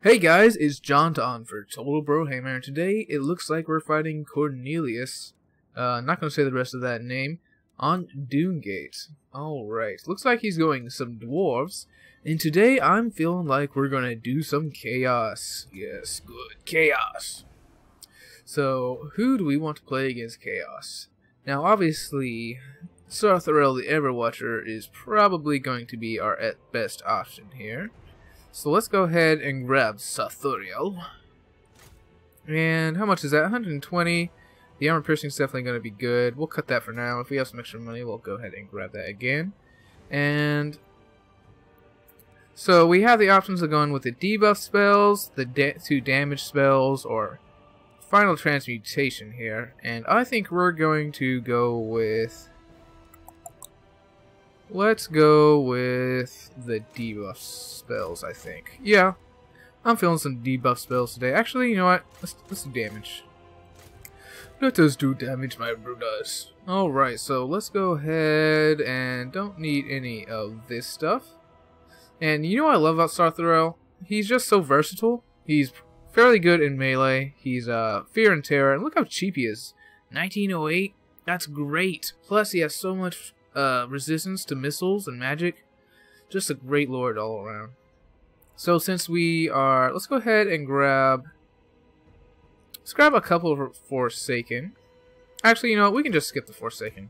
Hey guys, it's John Don for Total Brohammer, and today it looks like we're fighting Cornelius, not gonna say the rest of that name, on Doomgate. Alright, looks like he's going some dwarves, and today I'm feeling like we're gonna do some chaos. Yes, good, chaos. So, who do we want to play against chaos? Now obviously, Sartharel the Everwatcher is probably going to be our at best option here. So let's go ahead and grab Sartharel. And how much is that? 120. The armor piercing is definitely going to be good. We'll cut that for now. If we have some extra money, we'll go ahead and grab that again. And so we have the options of going with the debuff spells, the two damage spells, or final transmutation here. And I think we're going to go with... Let's go with the debuff spells, I think. Yeah, I'm feeling some debuff spells today. Actually, you know what? Let's do damage. Let us do damage, my brothers. Alright, so let's go ahead and don't need any of this stuff. And you know what I love about Sartharel? He's just so versatile. He's fairly good in melee. He's Fear and Terror. And look how cheap he is. 1908? That's great. Plus, he has so much... resistance to missiles and magic. Just a great lord all around. So since we are, let's go ahead and grab a couple of Forsaken. Actually, you know what, we can just skip the Forsaken.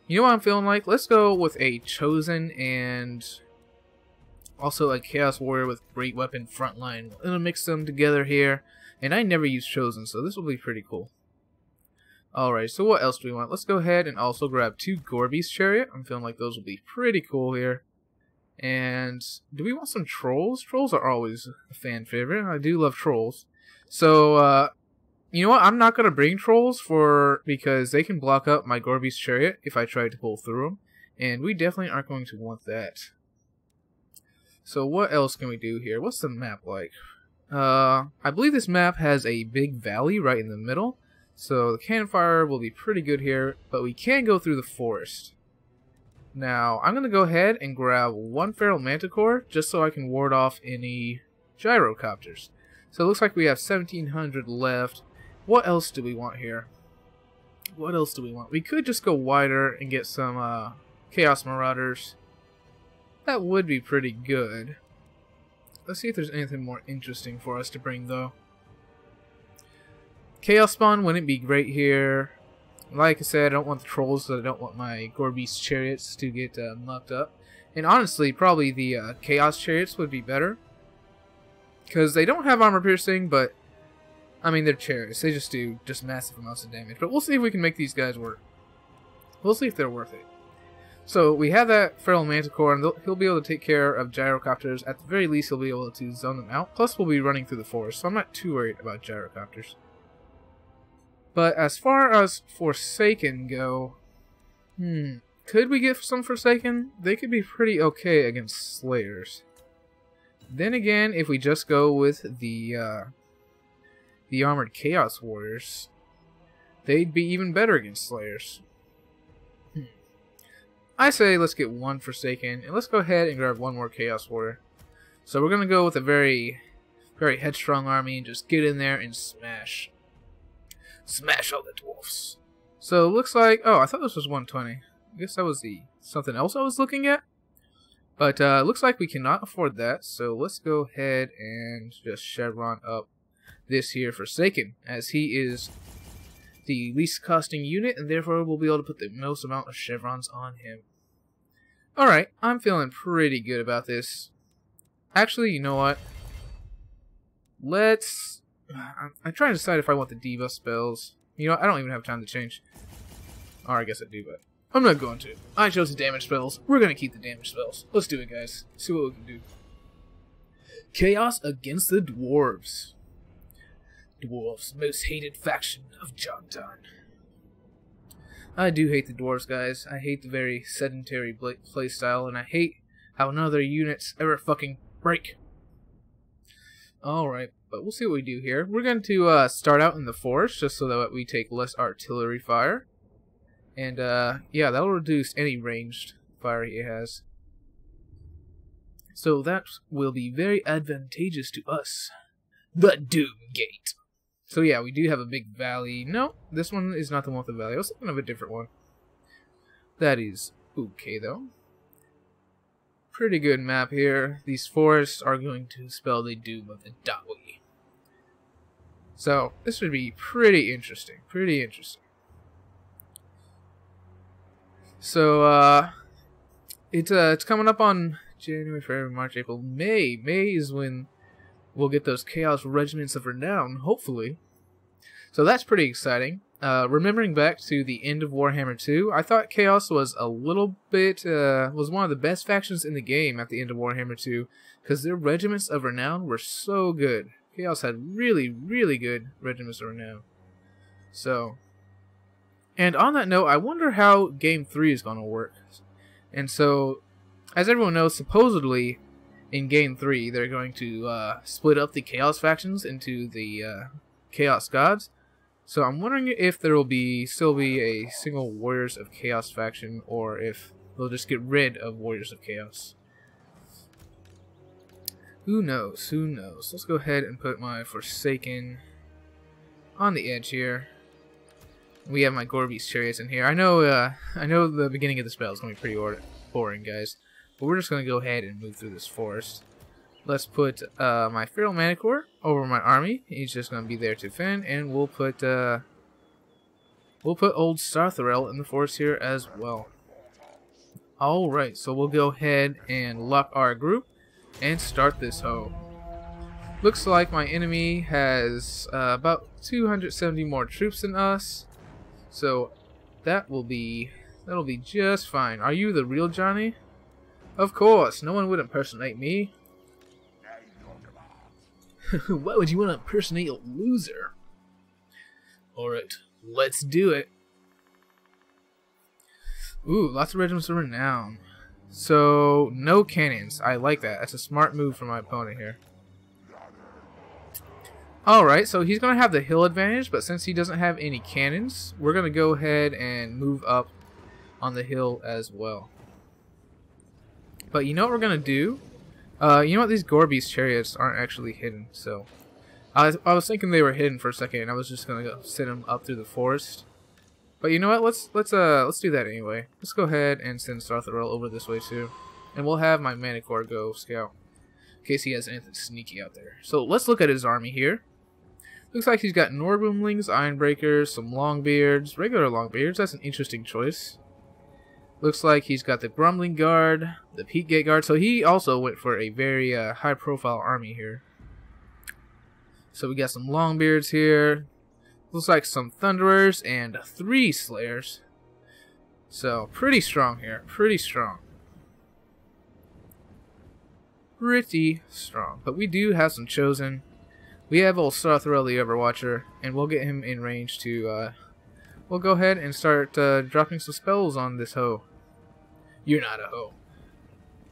You know what I'm feeling like? Let's go with a Chosen and also a Chaos Warrior with Great Weapon Frontline. I'm gonna mix them together here. And I never use Chosen, so this will be pretty cool. Alright, so what else do we want? Let's go ahead and also grab two Gorby's Chariot. I'm feeling like those will be pretty cool here. And do we want some Trolls? Trolls are always a fan favorite. I do love Trolls. So, you know what? I'm not going to bring Trolls because they can block up my Gorby's Chariot if I try to pull through them. And we definitely aren't going to want that. So what else can we do here? What's the map like? I believe this map has a big valley right in the middle. So the cannon fire will be pretty good here, but we can go through the forest. Now, I'm going to go ahead and grab one Feral Manticore, just so I can ward off any gyrocopters. So it looks like we have 1,700 left. What else do we want here? What else do we want? We could just go wider and get some Chaos Marauders. That would be pretty good. Let's see if there's anything more interesting for us to bring, though. Chaos Spawn wouldn't be great here. Like I said, I don't want the Trolls, so I don't want my Gorby's Chariots to get mucked up. And honestly, probably the Chaos Chariots would be better. Because they don't have armor piercing, but... I mean, they're chariots. They just do massive amounts of damage. But we'll see if we can make these guys work. We'll see if they're worth it. So, we have that Feral Manticore, and he'll be able to take care of gyrocopters. At the very least, he'll be able to zone them out. Plus, we'll be running through the forest, so I'm not too worried about gyrocopters. But as far as Forsaken go, could we get some Forsaken? They could be pretty okay against Slayers. Then again, if we just go with the Armored Chaos Warriors, they'd be even better against Slayers. I say let's get one Forsaken, and let's go ahead and grab one more Chaos Warrior. So we're going to go with a very, very headstrong army and just get in there and smash. Smash all the dwarfs. So it looks like... Oh, I thought this was 120. I guess that was something else I was looking at. But it looks like we cannot afford that. So let's go ahead and just chevron up this here Forsaken, as he is the least costing unit, and therefore we'll be able to put the most amount of chevrons on him. Alright, I'm feeling pretty good about this. Actually, you know what? I'm trying to decide if I want the debuff spells. You know, I don't even have time to change. Or I guess I do, but I'm not going to. I chose the damage spells. We're going to keep the damage spells. Let's do it, guys. See what we can do. Chaos against the Dwarves. Dwarves, most hated faction of Jontan. I do hate the Dwarves, guys. I hate the very sedentary playstyle, and I hate how none of their units ever fucking break. Alright. But we'll see what we do here. We're going to start out in the forest, just so that we take less artillery fire. And, yeah, that'll reduce any ranged fire he has. So that will be very advantageous to us. The Doom Gate. So yeah, we do have a big valley. No, this one is not the one with the valley. I was thinking of a different one. That is okay, though. Pretty good map here. These forests are going to spell the doom of the Dawi. So, this would be pretty interesting. Pretty interesting. So, it's coming up on January, February, March, April, May. May is when we'll get those Chaos Regiments of Renown, hopefully. So that's pretty exciting. Remembering back to the end of Warhammer 2, I thought Chaos was a little bit, was one of the best factions in the game at the end of Warhammer 2, because their Regiments of Renown were so good. Chaos had really, really good Regiments of Renown. So, and on that note, I wonder how Game 3 is going to work. And so, as everyone knows, supposedly, in Game 3, they're going to split up the Chaos factions into the Chaos Gods. So I'm wondering if there will still be a single Warriors of Chaos faction, or if they'll just get rid of Warriors of Chaos. Who knows? Who knows? Let's go ahead and put my Forsaken on the edge here. We have my Gorby's Chariots in here. I know the beginning of this battle is going to be pretty boring, guys. But we're just going to go ahead and move through this forest. Let's put my Feral Manicore over my army. He's just going to be there to defend, and we'll put old Sartharel in the forest here as well. All right, so we'll go ahead and lock our group and start this hoe. Looks like my enemy has about 270 more troops than us, so that'll be just fine. Are you the real Johnny? Of course, no one would impersonate me. Why would you want to impersonate a loser? Alright, let's do it. Ooh, lots of Regiments of Renown. So, no cannons. I like that. That's a smart move from my opponent here. Alright, so he's going to have the hill advantage, but since he doesn't have any cannons, we're going to go ahead and move up on the hill as well. But you know what we're going to do? You know what? These Gorby's Chariots aren't actually hidden, so I was thinking they were hidden for a second, and I was just gonna go send them up through the forest. But you know what? Let's do that anyway. Let's go ahead and send Sartharel over this way too, and we'll have my Manicore go scout in case he has anything sneaky out there. So let's look at his army here. Looks like he's got Norboomlings, Ironbreakers, some Longbeards, regular Longbeards. That's an interesting choice. Looks like he's got the Grumbling Guard, the Peak Gate Guard, so he also went for a very high-profile army here. So we got some Longbeards here. Looks like some Thunderers and 3 Slayers. So, pretty strong here. Pretty strong. Pretty strong. But we do have some Chosen. We have old Sartharel the Overwatcher, and we'll get him in range to... we'll go ahead and start dropping some spells on this hoe. You're not a hoe.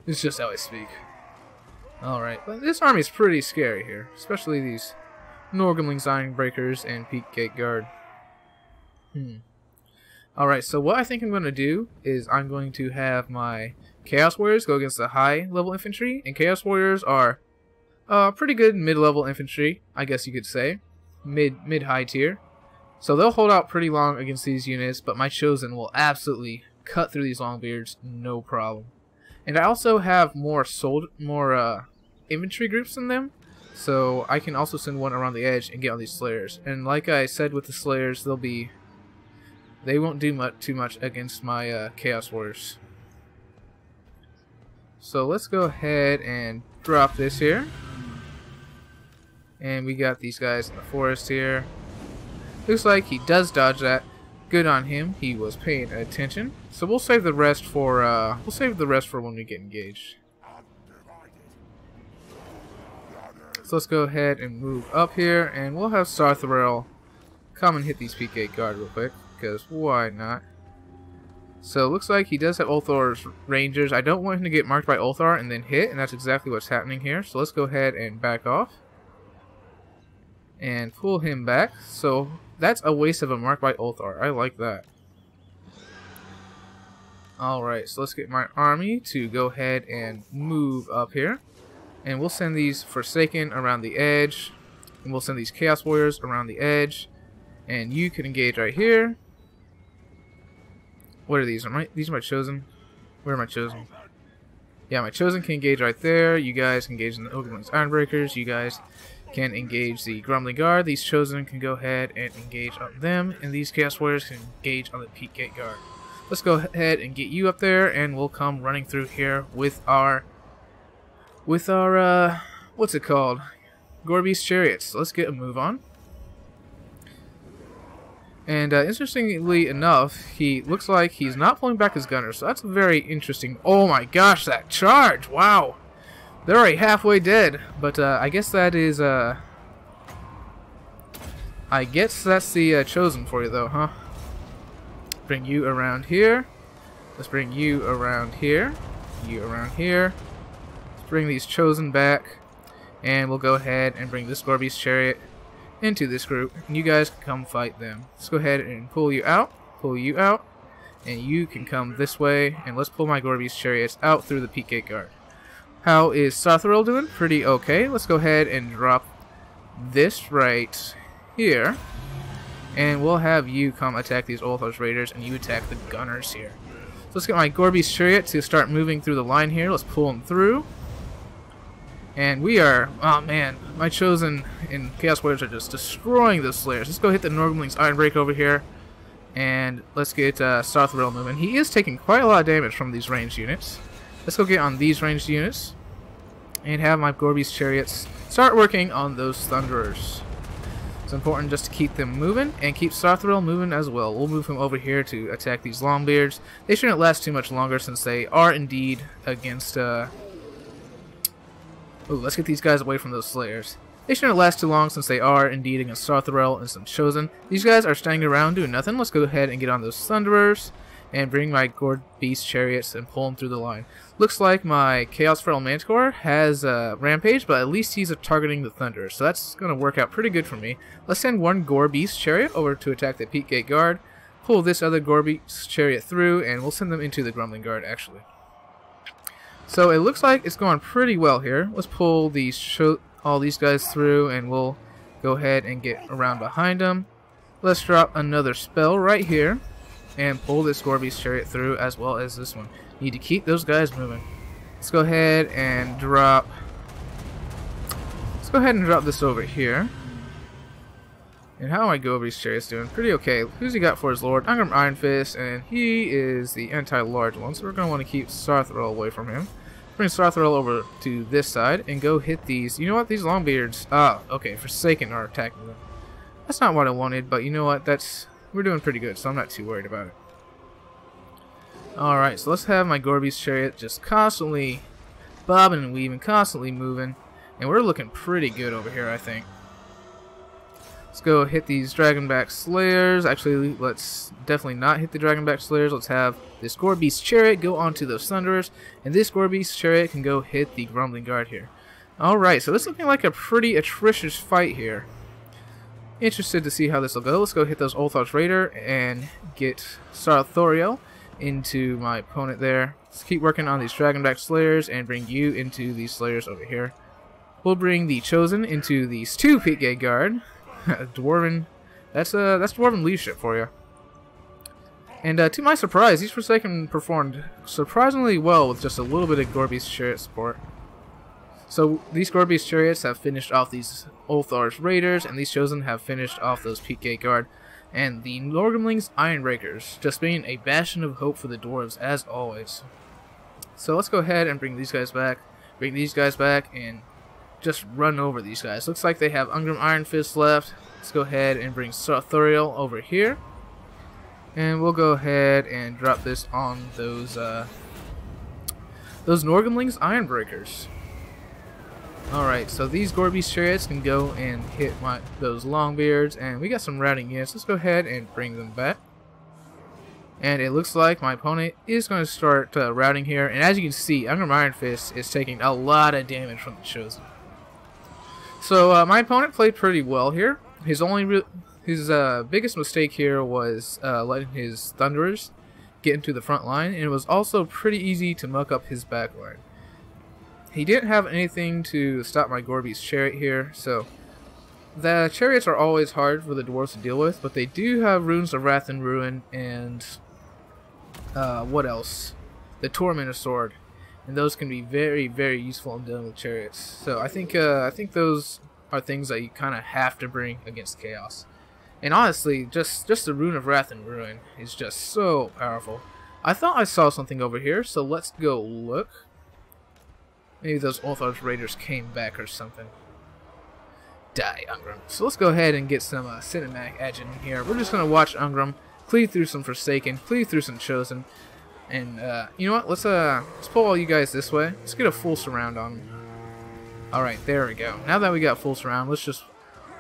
It's just how I speak. Alright, but this army's pretty scary here. Especially these Norgumlings, Ironbreakers, and Peak Gate Guard. Alright, so what I think I'm going to do is I'm going to have my Chaos Warriors go against the high level infantry. And Chaos Warriors are pretty good mid-level infantry, I guess you could say. Mid-high tier. So they'll hold out pretty long against these units, but my Chosen will absolutely cut through these Longbeards, no problem. And I also have more infantry groups than them, so I can also send one around the edge and get on these Slayers. And like I said with the Slayers, they won't do too much against my Chaos Warriors. So let's go ahead and drop this here. And we got these guys in the forest here. Looks like he does dodge that. Good on him. He was paying attention. So we'll save the rest for when we get engaged. So let's go ahead and move up here, and we'll have Sartharel come and hit these Peak Gate Guard real quick, because why not? So it looks like he does have Ulthar's Rangers. I don't want him to get marked by Ulthar and then hit, and that's exactly what's happening here. So let's go ahead and back off and pull him back. So that's a waste of a mark by Ulthar. I like that. Alright, so let's get my army to go ahead and move up here. And we'll send these Forsaken around the edge. And we'll send these Chaos Warriors around the edge. And you can engage right here. What are these? These are my Chosen? Where are my Chosen? Yeah, my Chosen can engage right there. You guys can engage in the Ogren's Ironbreakers. You guys can engage the Grumbling Guard. These Chosen can go ahead and engage on them. And these Chaos Warriors can engage on the Peak Gate Guard. Let's go ahead and get you up there, and we'll come running through here with our what's it called? Gorby's Chariots. So let's get a move on. And interestingly enough, he looks like he's not pulling back his gunners, so that's very interesting. Oh my gosh, that charge! Wow! They're already halfway dead, but I guess that is, I guess that's the Chosen for you though, huh? Bring you around here. Let's bring you around here. You around here. Let's bring these Chosen back. And we'll go ahead and bring this Gorby's Chariot into this group. And you guys can come fight them. Let's go ahead and pull you out. Pull you out. And you can come this way. And let's pull my Gorby's Chariots out through the Peak Gate Guard. How is Sothril doing? Pretty okay. Let's go ahead and drop this right here. And we'll have you come attack these Ulthor's Raiders, and you attack the gunners here. So let's get my Gorby's Chariot to start moving through the line here. Let's pull them through. And we are, oh man, my Chosen and Chaos Warriors are just destroying those Slayers. Let's go hit the Norgling's Ironbreak over here. And let's get Sothril moving. He is taking quite a lot of damage from these ranged units. Let's go get on these ranged units. And have my Gorby's Chariots start working on those Thunderers. It's important just to keep them moving and keep Sothril moving as well. We'll move him over here to attack these Longbeards. They shouldn't last too much longer since they are indeed against Ooh, let's get these guys away from those Slayers. They shouldn't last too long since they are indeed against Sothril and some Chosen. These guys are standing around doing nothing. Let's go ahead and get on those Thunderers and bring my Gorby's Chariots and pull them through the line. Looks like my Chaos Feral Manticore has Rampage, but at least he's targeting the Thunder, so that's going to work out pretty good for me. Let's send one Gorby's Chariot over to attack the Peak Gate Guard, pull this other Gorby's Chariot through, and we'll send them into the Grumbling Guard, actually. So it looks like it's going pretty well here. Let's pull all these guys through, and we'll go ahead and get around behind them. Let's drop another spell right here, and pull this Gorby's Chariot through, as well as this one. Need to keep those guys moving. Let's go ahead and drop this over here. And how are my Gorby's Chariots doing? Pretty okay. Who's he got for his Lord? Angrim Iron Fist, and he is the anti-large one, so we're going to want to keep Sothril away from him. Bring Sothril over to this side and go hit these. You know what? These Longbeards. Ah, okay. Forsaken are attacking them. That's not what I wanted, but you know what? We're doing pretty good, so I'm not too worried about it. Alright, so let's have my Gorby's Chariot just constantly bobbing and weaving, constantly moving. And we're looking pretty good over here, I think. Let's go hit these Dragonback Slayers. Actually, let's definitely not hit the Dragonback Slayers. Let's have this Gorby's Chariot go onto those Thunderers. And this Gorby's Chariot can go hit the Grumbling Guard here. Alright, so it's looking like a pretty atrocious fight here. Interested to see how this will go. Let's go hit those Ulthor's Raider and get Sarthoriel into my opponent there. Let's keep working on these Dragonback Slayers and bring you into these Slayers over here. We'll bring the Chosen into these two Peak Gate Guard. Dwarven. That's Dwarven leadership for you. And to my surprise, these Forsaken performed surprisingly well with just a little bit of Gorby's Chariot support. So these Gorby's Chariots have finished off these Ulthar's Raiders, and these Chosen have finished off those Peak Gate Guard. And the Norgrimling's Ironbreakers, just being a bastion of hope for the Dwarves, as always. So let's go ahead and bring these guys back, and just run over these guys. Looks like they have Ungrim Iron Fist left. Let's go ahead and bring Sarthoriel over here. And we'll go ahead and drop this on those Norgrimling's Ironbreakers. Alright, so these Gorby's Chariots can go and hit those Longbeards, and we got some routing units. Let's go ahead and bring them back. And it looks like my opponent is going to start routing here, and as you can see, Ungrim Iron Fist is taking a lot of damage from the Chosen. So my opponent played pretty well here. His biggest mistake here was letting his Thunderers get into the front line, and it was also pretty easy to muck up his back line. He didn't have anything to stop my Gorby's chariot here, so the chariots are always hard for the dwarves to deal with, but they do have runes of wrath and ruin, and what else? The tormentor sword, and those can be very, very useful in dealing with chariots. So I think those are things that you kind of have to bring against chaos. And honestly, just the rune of wrath and ruin is just so powerful. I thought I saw something over here, so let's go look. Maybe those Ulthar's raiders came back or something. Die, Ungram. So let's go ahead and get some cinematic action in here. We're just gonna watch Ungram cleave through some Forsaken, cleave through some Chosen, and you know what? Let's pull all you guys this way. Let's get a full surround on them. All right, there we go. Now that we got full surround, let's just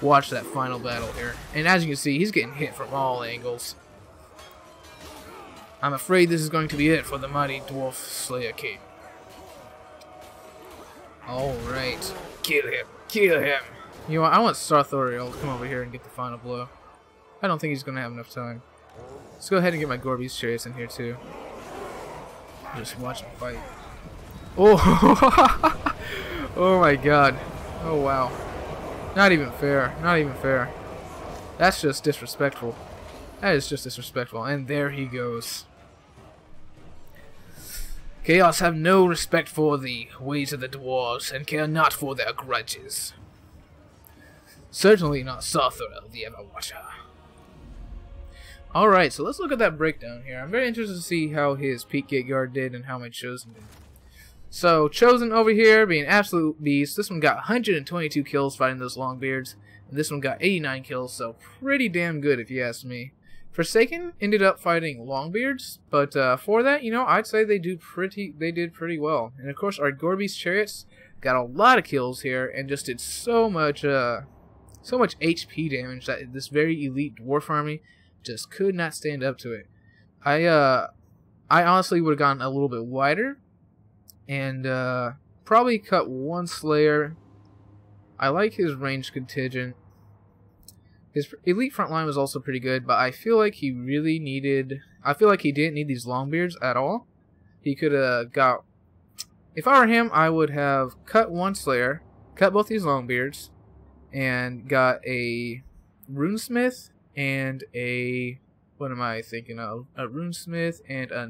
watch that final battle here. And as you can see, he's getting hit from all angles. I'm afraid this is going to be it for the mighty Dwarf Slayer King. All right, kill him, kill him. You know what? I want Sarthoriel to come over here and get the final blow. I don't think he's going to have enough time. Let's go ahead and get my Gorby's chariots in here too. Just watch him fight. Oh! Oh my god. Oh wow. Not even fair. Not even fair. That's just disrespectful. That is just disrespectful. And there he goes. Chaos have no respect for the ways of the dwarves and care not for their grudges. Certainly not Sarthoriel, the Ever-Watcher. Alright, so let's look at that breakdown here. I'm very interested to see how his Peak Gate Guard did and how my Chosen did. So, Chosen over here being absolute beast. This one got 122 kills fighting those Longbeards. And this one got 89 kills, so pretty damn good if you ask me. Forsaken ended up fighting Longbeards, but for that, you know, I'd say they did pretty well. And of course, our Gorby's chariots got a lot of kills here and just did so much HP damage that this very elite dwarf army just could not stand up to it. I honestly would have gone a little bit wider and probably cut one Slayer. I like his ranged contingent. His elite front line was also pretty good, but I feel like he really needed... I feel like he didn't need these Longbeards at all. He could have got... If I were him, I would have cut one Slayer, cut both these Longbeards, and got a Runesmith and a... What am I thinking of? A Runesmith and a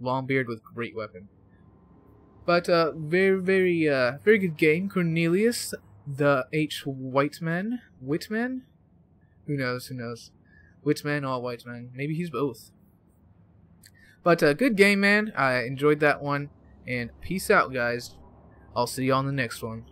Longbeard with great weapon. But very good game, Cornelius, the Whiteman? Who knows? Whitman or Whiteman? Maybe he's both. But good game, man. I enjoyed that one, and peace out, guys. I'll see you on the next one.